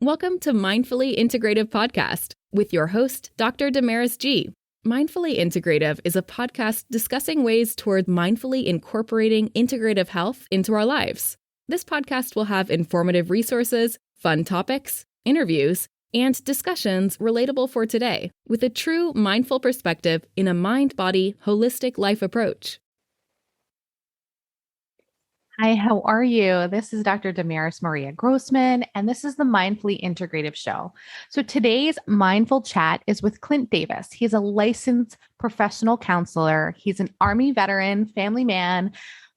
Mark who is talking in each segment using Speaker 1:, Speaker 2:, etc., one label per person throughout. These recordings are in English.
Speaker 1: Welcome to Mindfully Integrative Podcast with your host, Dr. Damaris G. Mindfully Integrative is a podcast discussing ways toward mindfully incorporating integrative health into our lives. This podcast will have informative resources, fun topics, interviews, and discussions relatable for today with a true mindful perspective in a mind-body, holistic life approach.
Speaker 2: Hi, how are you? This is Dr. Damaris Maria Grossman, and this is the Mindfully Integrative Show. So today's mindful chat is with Clint Davis. He's a licensed professional counselor. He's an Army veteran, family man,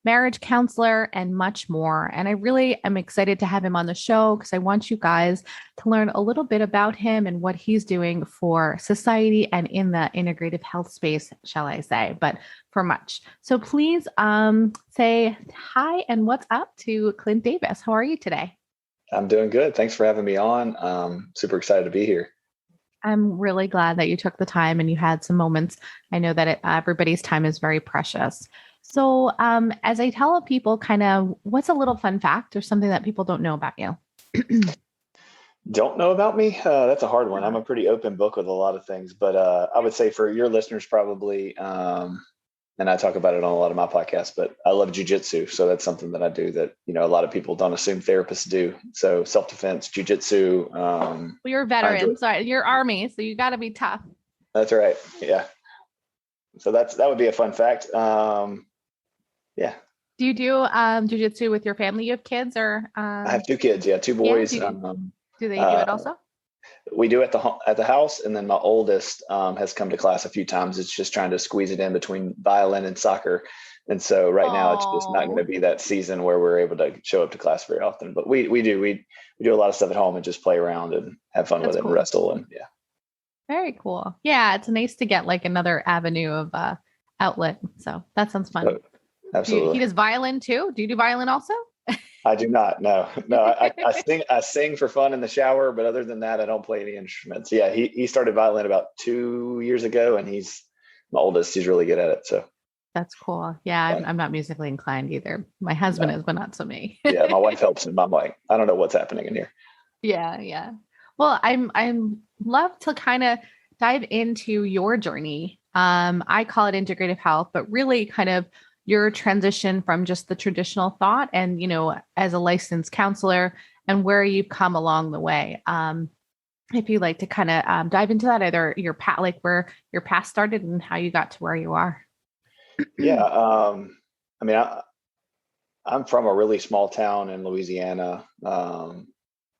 Speaker 2: marriage counselor, and much more. And I really am excited to have him on the show because I want you guys to learn a little bit about him and what he's doing for society and in the integrative health space, shall I say, but for much. So please say hi and what's up to Clint Davis. How are you today?
Speaker 3: I'm doing good. Thanks for having me on. Super excited to be here.
Speaker 2: I'm really glad that you took the time and you had some moments. I know that everybody's time is very precious. So as I tell people kind of what's a little fun fact or something that people don't know about you?
Speaker 3: Don't know about me? That's a hard one. I'm a pretty open book with a lot of things, but I would say for your listeners probably, and I talk about it on a lot of my podcasts, but I love jujitsu. So that's something that I do that, a lot of people don't assume therapists do. So self-defense, jujitsu.
Speaker 2: Well, you're a veteran, so you're Army, so you got to be tough.
Speaker 3: That's right. Yeah. So that would be a fun fact. Yeah.
Speaker 2: Do you do jujitsu with your family? You have kids or?
Speaker 3: I have two kids. Yeah. Two boys.
Speaker 2: Yeah, do they do it also?
Speaker 3: We do at the house. And then my oldest has come to class a few times. It's just trying to squeeze it in between violin and soccer. And so right now it's just not going to be that season where we're able to show up to class very often, but we do a lot of stuff at home and just play around and have fun with it and wrestle. And yeah.
Speaker 2: Very cool. Yeah. It's nice to get like another avenue of outlet. So that sounds fun.
Speaker 3: Absolutely.
Speaker 2: He does violin too. Do you do violin also?
Speaker 3: I do not. No. I sing for fun in the shower, but other than that, I don't play any instruments. Yeah. He started violin about 2 years ago and he's my oldest. He's really good at it. So
Speaker 2: that's cool. Yeah. I'm not musically inclined either. My husband is, but not so me.
Speaker 3: Yeah. My wife helps him. I'm like, I don't know what's happening in here.
Speaker 2: Yeah. Yeah. Well, I'm love to kind of dive into your journey. I call it integrative health, but really kind of your transition from just the traditional thought and, as a licensed counselor and where you've come along the way. If you'd like to kind of dive into that, either your path, like where your path started and how you got to where you are.
Speaker 3: Yeah. I'm from a really small town in Louisiana, kind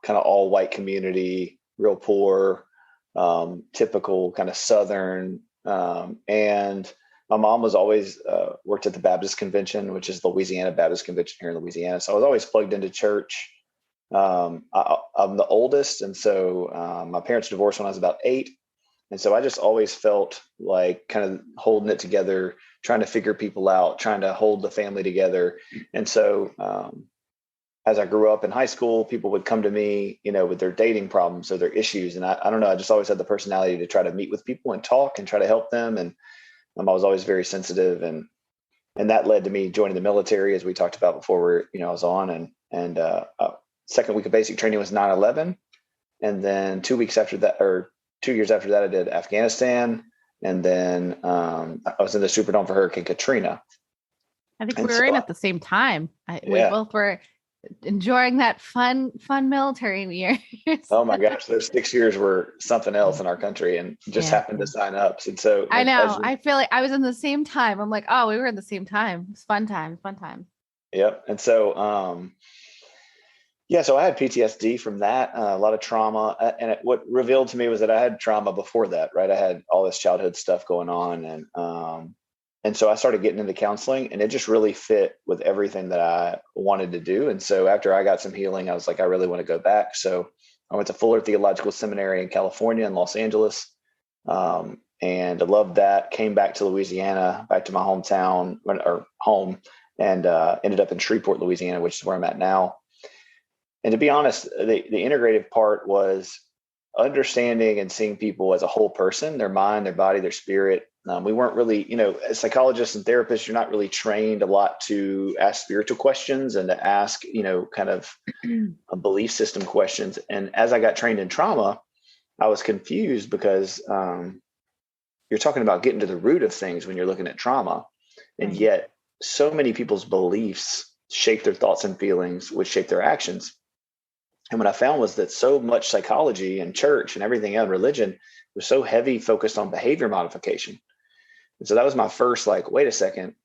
Speaker 3: of all white community, real poor, typical kind of Southern, and my mom was always worked at the Baptist Convention, which is Louisiana Baptist Convention here in Louisiana. So I was always plugged into church. I'm the oldest. And so my parents divorced when I was about 8. And so I just always felt like kind of holding it together, trying to figure people out, trying to hold the family together. And so as I grew up in high school, people would come to me, with their dating problems or their issues. And I don't know, I just always had the personality to try to meet with people and talk and try to help them. And I was always very sensitive, and that led to me joining the military, as we talked about before. I was on, and second week of basic training was 9/11, and then 2 weeks after that, or 2 years after that, I did Afghanistan, and then I was in the Superdome for Hurricane Katrina.
Speaker 2: I think we were in at the same time. We both were enjoying that fun military years.
Speaker 3: Oh my gosh, those 6 years were something else in our country, and just happened to sign up. And so
Speaker 2: I know, I feel like I was in the same time. I'm like, oh, we were in the same time. It's fun time.
Speaker 3: Yep. And so, so I had PTSD from that, a lot of trauma. And what revealed to me was that I had trauma before that, right? I had all this childhood stuff going on, and so I started getting into counseling, and it just really fit with everything that I wanted to do. And so after I got some healing, I was like, I really want to go back. So I went to Fuller Theological Seminary in California and Los Angeles. And I loved that. Came back to Louisiana, back to my hometown or home, and ended up in Shreveport, Louisiana, which is where I'm at now. And to be honest, the integrative part was understanding and seeing people as a whole person, their mind, their body, their spirit, We weren't really, as psychologists and therapists, you're not really trained a lot to ask spiritual questions and to ask, kind of a belief system questions. And as I got trained in trauma, I was confused because you're talking about getting to the root of things when you're looking at trauma. And yet so many people's beliefs shape their thoughts and feelings, which shape their actions. And what I found was that so much psychology and church and everything else, religion, was so heavy focused on behavior modification. And so that was my first, wait a second.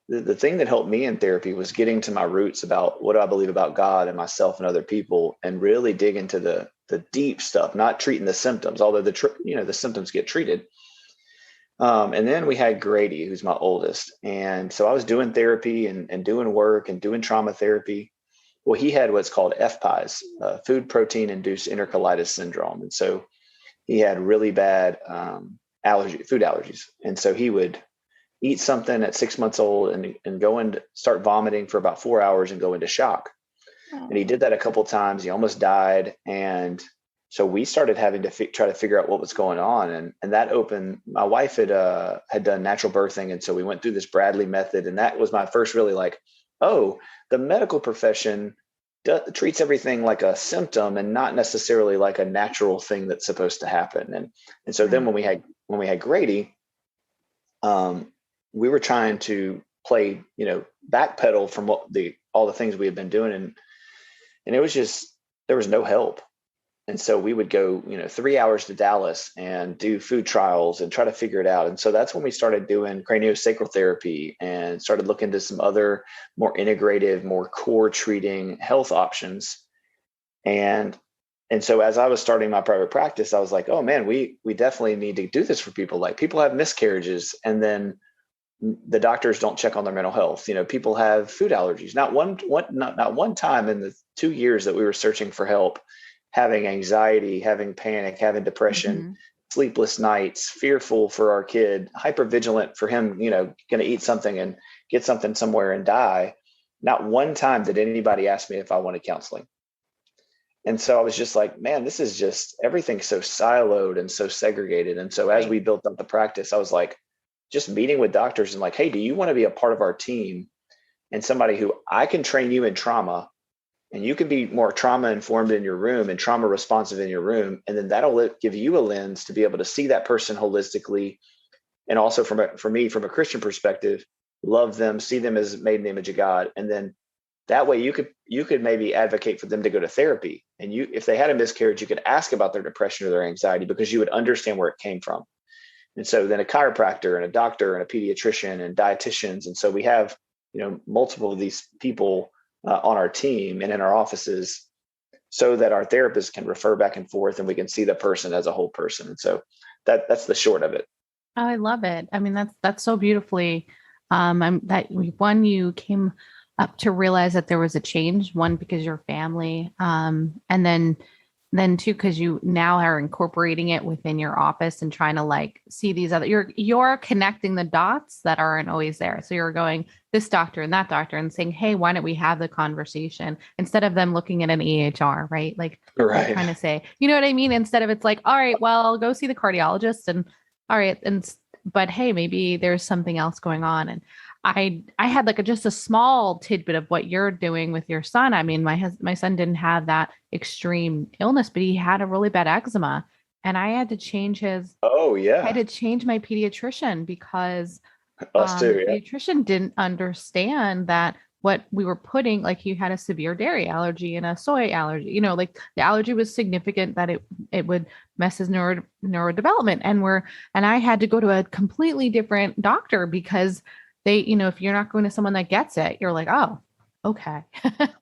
Speaker 3: The thing that helped me in therapy was getting to my roots about what do I believe about God and myself and other people, and really dig into the deep stuff, not treating the symptoms, although the symptoms get treated. And then we had Grady, who's my oldest. And so I was doing therapy and doing work and doing trauma therapy. Well, he had what's called FPIES, food protein induced enterocolitis syndrome. And so he had really bad food allergies. And so he would eat something at 6 months old and go and start vomiting for about 4 hours and go into shock. And he did that a couple of times. He almost died. And so we started having to try to figure out what was going on. And that opened, my wife had done natural birthing. And so we went through this Bradley method. And that was my first really the medical profession treats everything like a symptom and not necessarily like a natural thing that's supposed to happen. And so then when we had Grady, we were trying to play, backpedal from all the things we had been doing. And it was just, there was no help. And so we would go, 3 hours to Dallas and do food trials and try to figure it out. And so that's when we started doing craniosacral therapy and started looking into some other more integrative, more core treating health options. And so as I was starting my private practice, I was like, oh man, we definitely need to do this for people. Like, people have miscarriages and then the doctors don't check on their mental health. People have food allergies. Not one time in the 2 years that we were searching for help, having anxiety, having panic, having depression, sleepless nights, fearful for our kid, hypervigilant for him, going to eat something and get something somewhere and die. Not one time did anybody ask me if I wanted counseling. And so I was just like, man, this is just, everything's so siloed and so segregated. And so as we built up the practice, I was like, just meeting with doctors and like, hey, do you want to be a part of our team and somebody who I can train you in trauma, and you can be more trauma informed in your room and trauma responsive in your room. And then that'll give you a lens to be able to see that person holistically. And also for me, from a Christian perspective, love them, see them as made in the image of God. And then that way you could maybe advocate for them to go to therapy. And if they had a miscarriage, you could ask about their depression or their anxiety because you would understand where it came from. And so then a chiropractor and a doctor and a pediatrician and dietitians. And so we have, multiple of these people on our team and in our offices so that our therapists can refer back and forth and we can see the person as a whole person. And so that's the short of it.
Speaker 2: Oh, I love it. I mean, that's so beautifully, you came up to realize that there was a change, one, because your family, and then two, because you now are incorporating it within your office and trying to see these other, you're connecting the dots that aren't always there. So you're going this doctor and that doctor and saying, hey, why don't we have the conversation instead of them looking at an EHR, right?
Speaker 3: Right.
Speaker 2: Trying to say, you know what I mean? Instead of it's like, all right, well, I'll go see the cardiologist and all right. But hey, maybe there's something else going on. And I had just a small tidbit of what you're doing with your son. I mean, my son didn't have that extreme illness, but he had a really bad eczema, and I had to change his.
Speaker 3: Oh yeah.
Speaker 2: I had to change my pediatrician because
Speaker 3: us too.
Speaker 2: The pediatrician didn't understand that what we were putting, he had a severe dairy allergy and a soy allergy. The allergy was significant that it would mess his neurodevelopment, and I had to go to a completely different doctor because they, if you're not going to someone that gets it, you're like, oh, okay.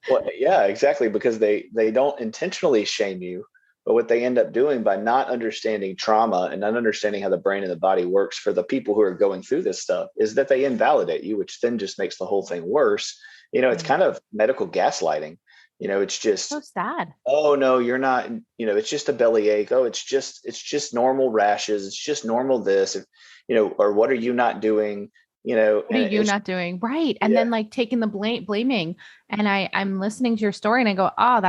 Speaker 3: Well, yeah, exactly. Because they don't intentionally shame you, but what they end up doing by not understanding trauma and not understanding how the brain and the body works for the people who are going through this stuff is that they invalidate you, which then just makes the whole thing worse. It's kind of medical gaslighting. It's just
Speaker 2: so sad.
Speaker 3: Oh no, you're not, it's just a bellyache. Oh, it's just normal rashes. It's just normal this, or what are you not doing?
Speaker 2: What are you not doing? Right. And then taking the blaming. And I'm listening to your story and I go, oh,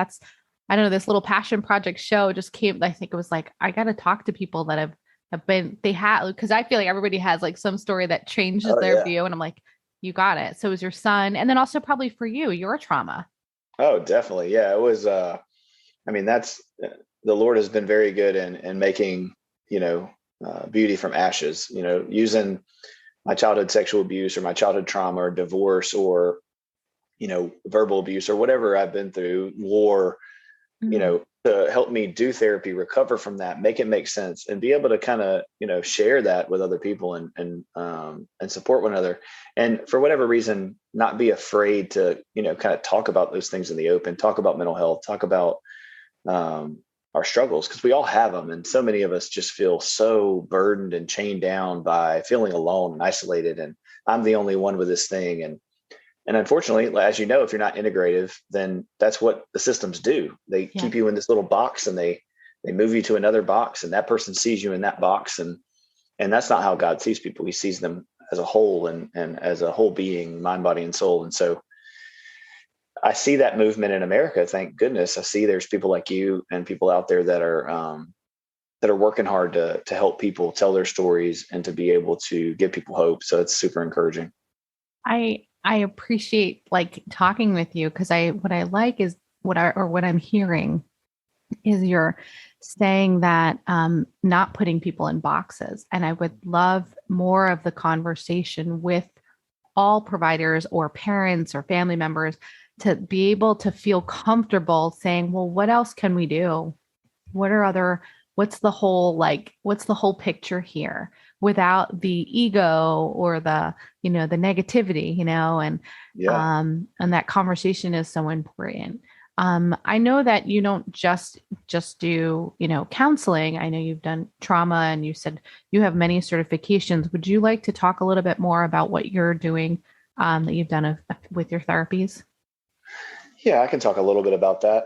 Speaker 2: I don't know, this little passion project show just came. I think it was I got to talk to people that have but they have, because I feel like everybody has like some story that changes
Speaker 3: Oh
Speaker 2: their
Speaker 3: yeah.
Speaker 2: view. And I'm like, you got it. So it was your son. And then also probably for you, your trauma.
Speaker 3: Oh, definitely. Yeah. It was, I mean, that's, the Lord has been very good in making, beauty from ashes, using my childhood sexual abuse or my childhood trauma or divorce or, verbal abuse or whatever I've been through, war, to help me do therapy, recover from that, make it make sense, and be able to kind of, share that with other people and support one another. And for whatever reason, not be afraid to, kind of talk about those things in the open, talk about mental health, talk about our struggles, because we all have them. And so many of us just feel so burdened and chained down by feeling alone and isolated. And I'm the only one with this thing. And unfortunately, as you know, if you're not integrative, then that's what the systems do. They keep you in this little box, and they move you to another box, and that person sees you in that box. And that's not how God sees people. He sees them as a whole and as a whole being, mind, body, and soul. And so I see that movement in America. Thank goodness. I see there's people like you and people out there that are working hard to help people tell their stories and to be able to give people hope. So it's super encouraging.
Speaker 2: I appreciate like talking with you, because what I like is what I'm hearing is you're saying that not putting people in boxes. And I would love more of the conversation with all providers or parents or family members to be able to feel comfortable saying, well, what else can we do? What's the whole picture here, without the ego or the negativity, and that conversation is so important. I know that you don't just do, counseling. I know you've done trauma, and you said you have many certifications. Would you like to talk a little bit more about what you're doing, that you've done with your therapies?
Speaker 3: Yeah, I can talk a little bit about that.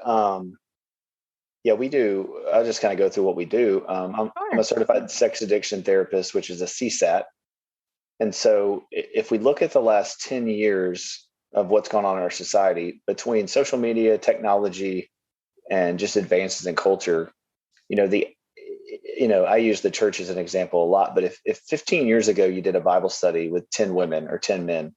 Speaker 3: Yeah, we do. I'll just kind of go through what we do. I'm a certified sex addiction therapist, which is a CSAT. And so if we look at the last 10 years of what's gone on in our society between social media, technology, and just advances in culture, I use the church as an example a lot, but if 15 years ago you did a Bible study with 10 women or 10 men,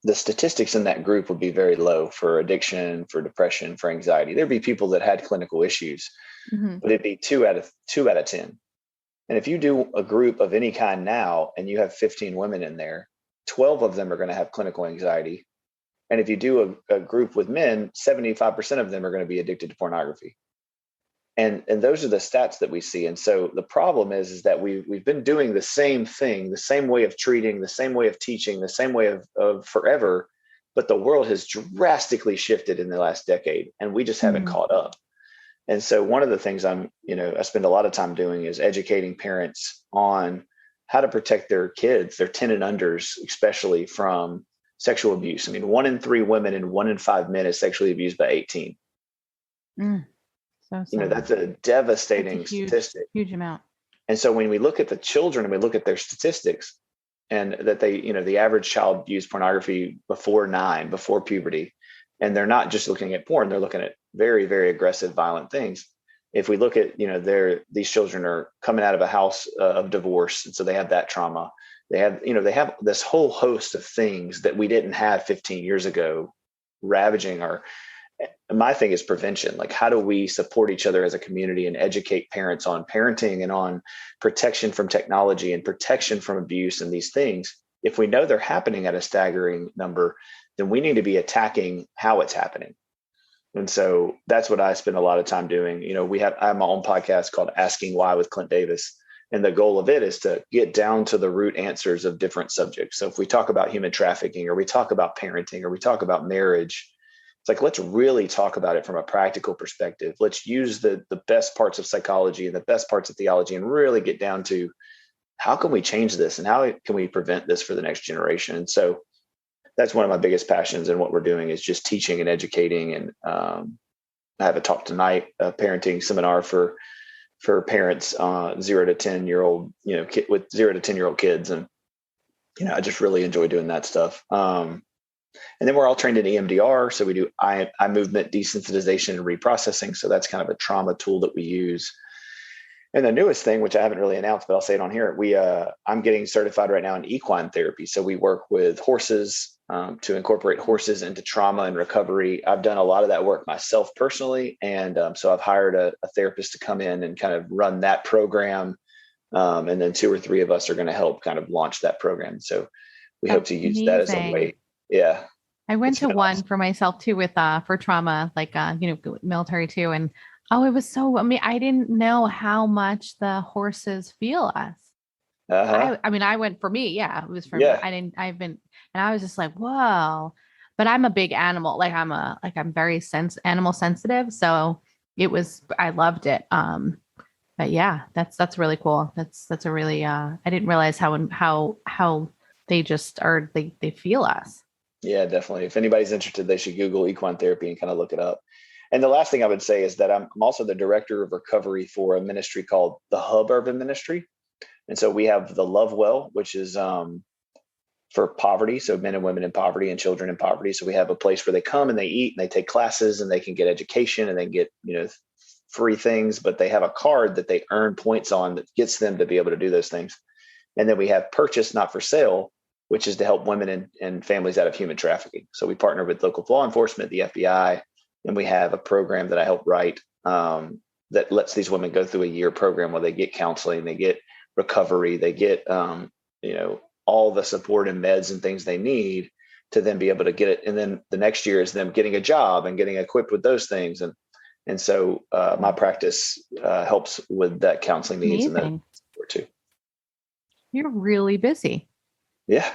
Speaker 3: the statistics in that group would be very low for addiction, for depression, for anxiety. There'd be people that had clinical issues, but it'd be 2 out of 10. And if you do a group of any kind now, and you have 15 women in there, 12 of them are going to have clinical anxiety. And if you do a group with men, 75% of them are going to be addicted to pornography. And those are the stats that we see. And so the problem is that we've been doing the same thing, the same way of treating, the same way of teaching, the same way of forever, but the world has drastically shifted in the last decade, and we just haven't caught up. And so one of the things I spend a lot of time doing is educating parents on how to protect their kids, their 10 and unders, especially from sexual abuse. I mean, 1 in 3 women and 1 in 5 men is sexually abused by 18. So that's a devastating statistic.
Speaker 2: Huge amount.
Speaker 3: And so when we look at the children and we look at their statistics, and that they, the average child views pornography before 9, before puberty, and they're not just looking at porn, they're looking at very, very aggressive, violent things. If we look at, these children are coming out of a house of divorce, and so they have that trauma. They have this whole host of things that we didn't have 15 years ago, ravaging my thing is prevention. Like, how do we support each other as a community and educate parents on parenting and on protection from technology and protection from abuse and these things? If we know they're happening at a staggering number, then we need to be attacking how it's happening. And so that's what I spend a lot of time doing. I have my own podcast called Asking Why with Clint Davis. And the goal of it is to get down to the root answers of different subjects. So if we talk about human trafficking, or we talk about parenting, or we talk about marriage, it's like, let's really talk about it from a practical perspective. Let's use the best parts of psychology and the best parts of theology and really get down to how can we change this and how can we prevent this for the next generation. And so that's one of my biggest passions, and what we're doing is just teaching and educating. And I have a talk tonight, a parenting seminar for parents, 0 to 10-year-old, with 0 to 10-year-old kids. And, I just really enjoy doing that stuff. And then we're all trained in EMDR. So we do eye movement desensitization and reprocessing. So that's kind of a trauma tool that we use. And the newest thing, which I haven't really announced, but I'll say it on here, I'm getting certified right now in equine therapy. So we work with horses to incorporate horses into trauma and recovery. I've done a lot of that work myself personally. And so I've hired a therapist to come in and kind of run that program. And then 2 or 3 of us are going to help kind of launch that program. So we hope to use that as a way. Yeah.
Speaker 2: I went to one for myself too with for trauma, like military too. And it was so, I didn't know how much the horses feel us. I went for me. Yeah, it was for me. And I was just like, whoa, but I'm a big animal. Like I'm very animal sensitive. So I loved it. But yeah, that's really cool. That's a really, I didn't realize how they just are, they feel us.
Speaker 3: Yeah, definitely. If anybody's interested, they should Google equine therapy and kind of look it up. And the last thing I would say is that I'm also the director of recovery for a ministry called the Hub Urban Ministry. And so we have the Love Well, which is for poverty. So men and women in poverty and children in poverty. So we have a place where they come and they eat and they take classes and they can get education and they get, free things, but they have a card that they earn points on that gets them to be able to do those things. And then we have Purchase Not for Sale, which is to help women and families out of human trafficking. So we partner with local law enforcement, the FBI, and we have a program that I help write that lets these women go through a year program where they get counseling, they get recovery, they get all the support and meds and things they need to then be able to get it. And then the next year is them getting a job and getting equipped with those things. And so my practice helps with that counseling needs.
Speaker 2: Amazing.
Speaker 3: And that support too.
Speaker 2: You're really busy.
Speaker 3: Yeah.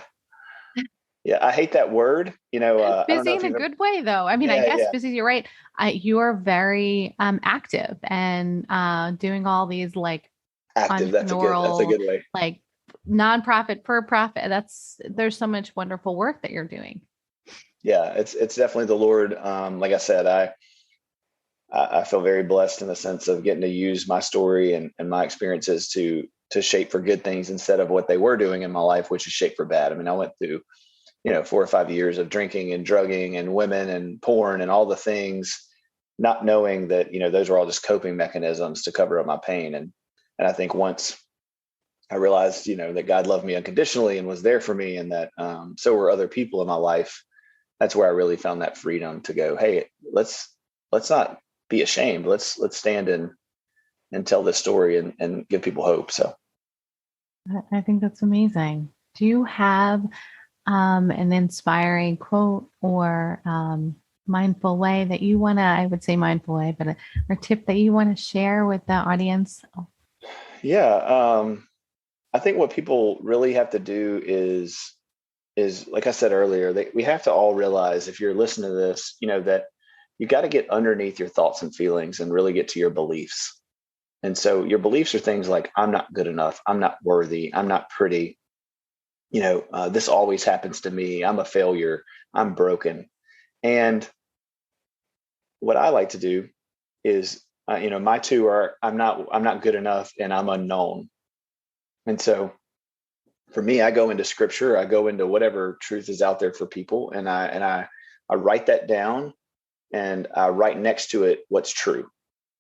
Speaker 3: Yeah. I hate that word,
Speaker 2: busy in a good way though. I guess busy, you're right. You are very active and doing all these like
Speaker 3: active. That's a good way.
Speaker 2: Like nonprofit, for profit. There's so much wonderful work that you're doing.
Speaker 3: Yeah, it's definitely the Lord. Like I said, I feel very blessed in the sense of getting to use my story and my experiences to shape for good things instead of what they were doing in my life, which is shape for bad. I went through, 4 or 5 years of drinking and drugging and women and porn and all the things, not knowing that, those were all just coping mechanisms to cover up my pain. And I think once I realized, that God loved me unconditionally and was there for me and that so were other people in my life, that's where I really found that freedom to go, hey, let's not be ashamed. Let's stand and tell this story and give people hope. So
Speaker 2: I think that's amazing. Do you have an inspiring quote or mindful way that you want to, I would say mindful way, but a tip that you want to share with the audience?
Speaker 3: Yeah. I think what people really have to do is like I said earlier, we have to all realize if you're listening to this, that you got to get underneath your thoughts and feelings and really get to your beliefs. And so your beliefs are things like, I'm not good enough. I'm not worthy. I'm not pretty. This always happens to me. I'm a failure. I'm broken. And what I like to do is, my two are, I'm not good enough and I'm unknown. And so for me, I go into scripture, I go into whatever truth is out there for people. And I write that down and I write next to it what's true.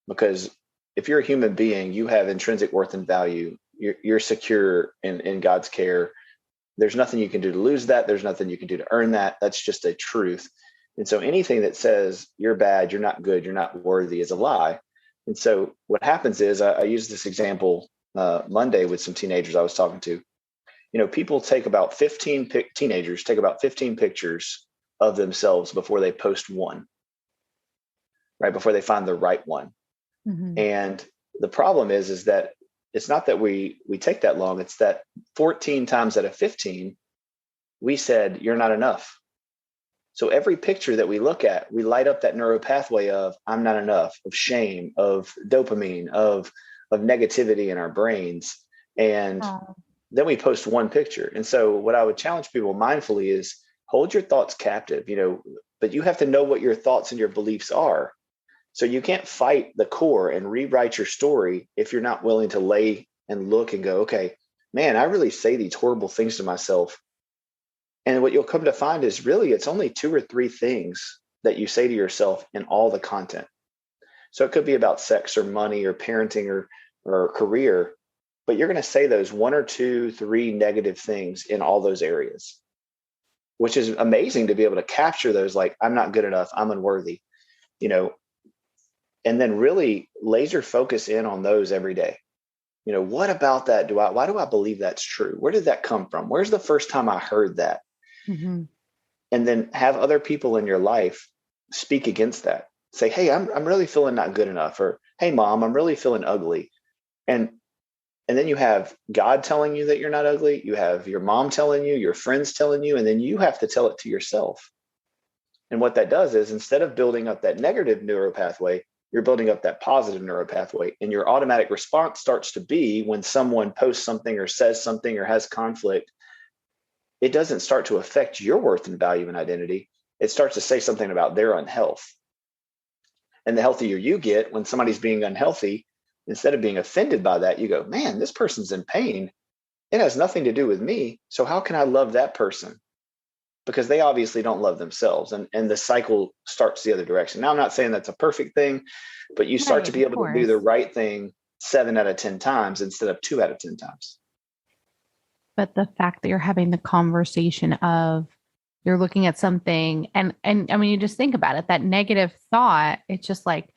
Speaker 3: Because if you're a human being, you have intrinsic worth and value. You're secure in God's care. There's nothing you can do to lose that. There's nothing you can do to earn that. That's just a truth. And so anything that says you're bad, you're not good, you're not worthy is a lie. And so what happens is I use this example Monday with some teenagers I was talking to. People take about 15 teenagers take about 15 pictures of themselves before they post one, right? Before they find the right one. Mm-hmm. And the problem is that it's not that we take that long. It's that 14 times out of 15, we said, you're not enough. So every picture that we look at, we light up that neural pathway of I'm not enough, of shame, of dopamine, of negativity in our brains. And then we post one picture. And so what I would challenge people mindfully is hold your thoughts captive, but you have to know what your thoughts and your beliefs are. So you can't fight the core and rewrite your story if you're not willing to lay and look and go, okay, man, I really say these horrible things to myself. And what you'll come to find is really it's only 2 or 3 things that you say to yourself in all the content. So it could be about sex or money or parenting or or career, but you're going to say those 1 or 2, 3 negative things in all those areas, which is amazing to be able to capture those, like, I'm not good enough, I'm unworthy, and then really laser focus in on those every day. What about that? Why do I believe that's true? Where did that come from? Where's the first time I heard that?
Speaker 2: Mm-hmm.
Speaker 3: And then have other people in your life speak against that. Say, hey, I'm really feeling not good enough, or hey, mom, I'm really feeling ugly. And then you have God telling you that you're not ugly. You have your mom telling you, your friends telling you, and then you have to tell it to yourself. And what that does is, instead of building up that negative neuropathway, you're building up that positive neuropathway. And your automatic response starts to be, when someone posts something or says something or has conflict, it doesn't start to affect your worth and value and identity. It starts to say something about their unhealth. And the healthier you get, when somebody's being unhealthy, instead of being offended by that, you go, man, this person's in pain. It has nothing to do with me. So how can I love that person? Because they obviously don't love themselves. And the cycle starts the other direction. Now, I'm not saying that's a perfect thing, but you start to be able to do the right thing 7 out of 10 times instead of 2 out of 10 times.
Speaker 2: But the fact that you're having the conversation of, you're looking at something and I mean, you just think about it, that negative thought, it's just like,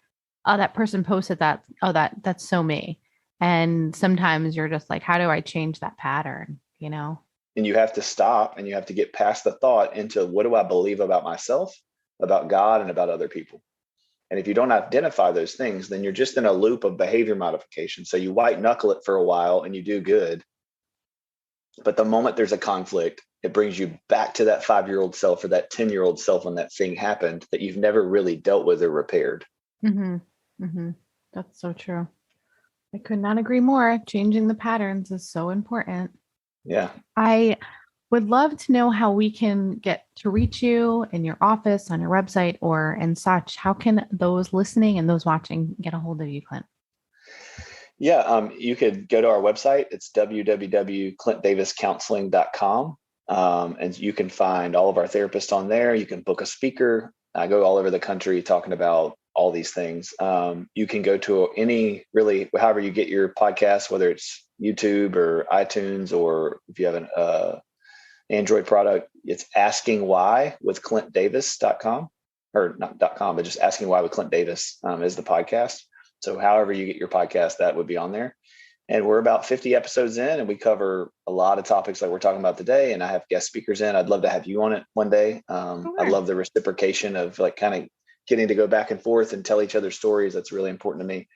Speaker 2: oh, that person posted that. Oh, that's so me. And sometimes you're just like, how do I change that pattern?
Speaker 3: And you have to stop and you have to get past the thought into, what do I believe about myself, about God, and about other people? And if you don't identify those things, then you're just in a loop of behavior modification. So you white knuckle it for a while and you do good. But the moment there's a conflict, it brings you back to that 5-year-old self or that 10-year-old self when that thing happened that you've never really dealt with or repaired.
Speaker 2: Mm-hmm. Mm-hmm. That's so true. I could not agree more. Changing the patterns is so important.
Speaker 3: Yeah.
Speaker 2: I would love to know how we can get to reach you in your office, on your website, or and such. How can those listening and those watching get a hold of you, Clint?
Speaker 3: Yeah, you could go to our website. It's www.clintdaviscounseling.com. And you can find all of our therapists on there. You can book a speaker. I go all over the country talking about all these things. You can go to however you get your podcast, whether it's YouTube or iTunes, or if you have an Android product, it's Asking Why with ClintDavis.com, or not .com, but just Asking Why with Clint Davis is the podcast. So however you get your podcast, that would be on there. And we're about 50 episodes in, and we cover a lot of topics like we're talking about today. And I have guest speakers in. I'd love to have you on it one day.
Speaker 2: Sure.
Speaker 3: I love the reciprocation of like kind of getting to go back and forth and tell each other stories. That's really important to me.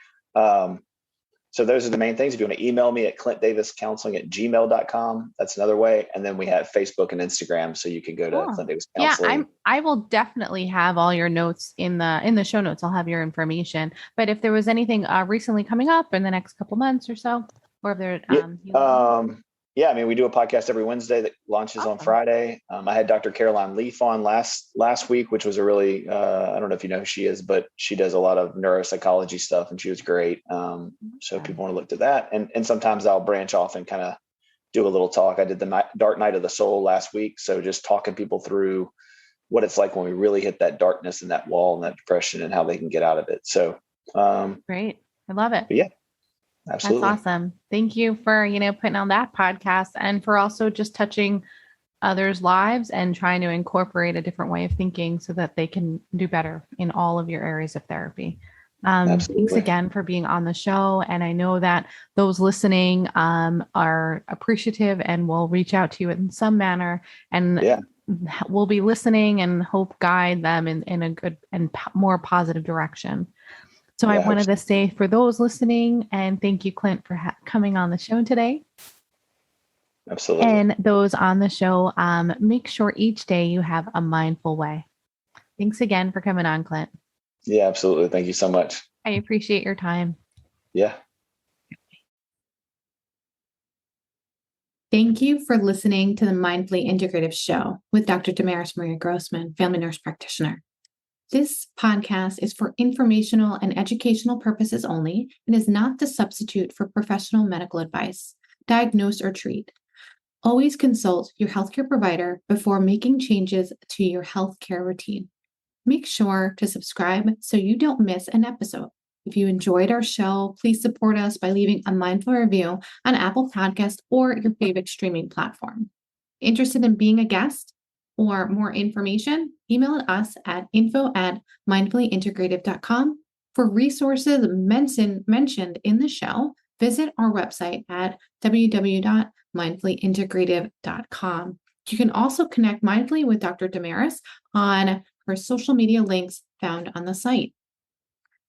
Speaker 3: So those are the main things. If you want to email me at clintdaviscounseling@gmail.com, that's another way. And then we have Facebook and Instagram. So you can go to Clint Davis Counseling.
Speaker 2: Yeah, I will definitely have all your notes in the show notes. I'll have your information. But if there was anything recently coming up in the next couple months or so, or if there,
Speaker 3: yeah, I mean, we do a podcast every Wednesday that launches on Friday. I had Dr. Caroline Leaf on last week, which was a really, I don't know if you know who she is, but she does a lot of neuropsychology stuff, and she was great. So if people want to look to that, and sometimes I'll branch off and kind of do a little talk. I did the Dark Night of the Soul last week. So just talking people through what it's like when we really hit that darkness and that wall and that depression, and how they can get out of it. So
Speaker 2: great. I love it.
Speaker 3: Yeah. Absolutely.
Speaker 2: That's awesome. Thank you for, putting on that podcast, and for also just touching others' lives and trying to incorporate a different way of thinking so that they can do better in all of your areas of therapy. Thanks again for being on the show. And I know that those listening are appreciative and will reach out to you in some manner, and we'll be listening and hope guide them in a good and more positive direction. So I wanted to say for those listening, and thank you, Clint, for coming on the show today.
Speaker 3: Absolutely.
Speaker 2: And those on the show, make sure each day you have a mindful way. Thanks again for coming on, Clint.
Speaker 3: Yeah, absolutely. Thank you so much.
Speaker 2: I appreciate your time.
Speaker 3: Yeah.
Speaker 1: Thank you for listening to the Mindfully Integrative Show with Dr. Damaris Maria Grossman, family nurse practitioner. This podcast is for informational and educational purposes only and is not the substitute for professional medical advice, diagnose, or treat. Always consult your healthcare provider before making changes to your healthcare routine. Make sure to subscribe so you don't miss an episode.
Speaker 2: If you enjoyed our show, please support us by leaving a mindful review on Apple Podcasts or your favorite streaming platform. Interested in being a guest or more information? Email us at info@mindfullyintegrative.com. For resources mentioned in the show, visit our website at www.mindfullyintegrative.com. You can also connect mindfully with Dr. Damaris on her social media links found on the site.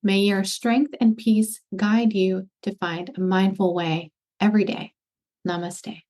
Speaker 2: May your strength and peace guide you to find a mindful way every day. Namaste.